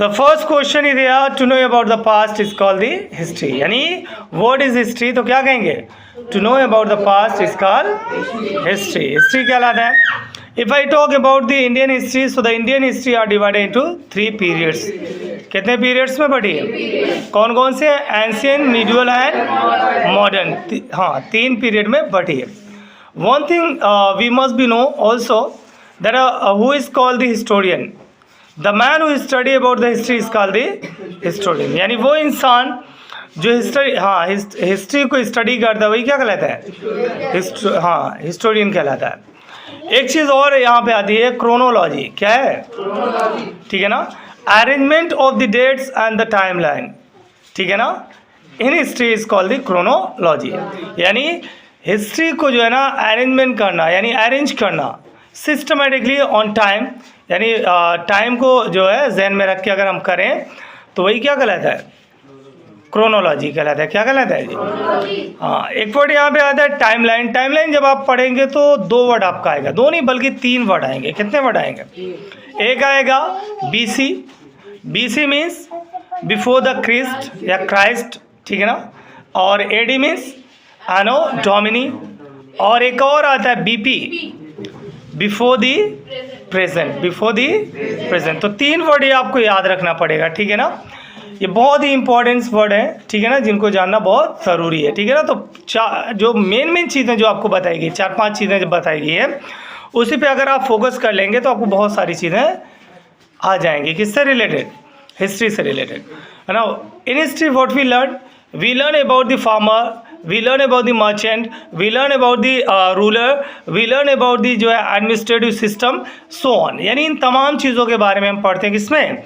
The first question is here, to know about the past is called the history. यानी what is history तो क्या कहेंगे? To know about the past is called history. History कहलाता है. If I talk about the Indian history, so the Indian history are divided into 3 periods. कितने periods में बढ़ी है? कौन कौन से? Ancient, medieval and modern. हाँ, 3 period में बढ़ी है. One thing we must be know also that who is called the historian. The man who study about the history is called the historian. यानी वो इंसान जो हिस्ट्री को स्टडी करता है वही क्या कहलाता है? हिस्टोरियन कहलाता है. एक चीज़ और यहाँ पे आती है, क्रोनोलॉजी. क्या है? ठीक है ना. Arrangement of the dates and the timeline. ठीक है ना. In history is called the chronology. यानी हिस्ट्री को जो है ना अरेंजमेंट करना, यानी अरेंज करना सिस्टमेटिकली ऑन टाइम, यानी टाइम को जो है जहन में रख के अगर हम करें तो वही क्या कहलाता है? क्रोनोलॉजी कहलाता है. क्या कहलाता है जी? हाँ. एक वर्ड यहाँ पे आता है टाइम लाइन. टाइम लाइन जब आप पढ़ेंगे तो 2 वर्ड आपका आएगा. 2 नहीं बल्कि 3 वर्ड आएंगे. कितने वर्ड आएंगे? एक आएगा BC. BC means before the Christ या क्राइस्ट. ठीक है ना. और AD मीन्स एनो डोमिनी. और एक और आता है BP, before the present. Before the present. तो 3 वर्ड ये आपको याद रखना पड़ेगा. ठीक है ना. ये बहुत ही इंपॉर्टेंट वर्ड है. ठीक है ना, जिनको जानना बहुत ज़रूरी है. ठीक है ना. तो जो मेन चीज़ें जो आपको बताएगी, 4-5 चीज़ें जो बताएगी है, उसी पे अगर आप फोकस कर लेंगे तो आपको बहुत सारी चीज़ें आ जाएंगी. किससे रिलेटेड? हिस्ट्री से रिलेटेड है ना. In history what we learn about the farmer, we learn about the merchant, we learn about the ruler, we learn about the जो है administrative system, so on. यानी इन तमाम चीज़ों के बारे में हम पढ़ते हैं. किसमें?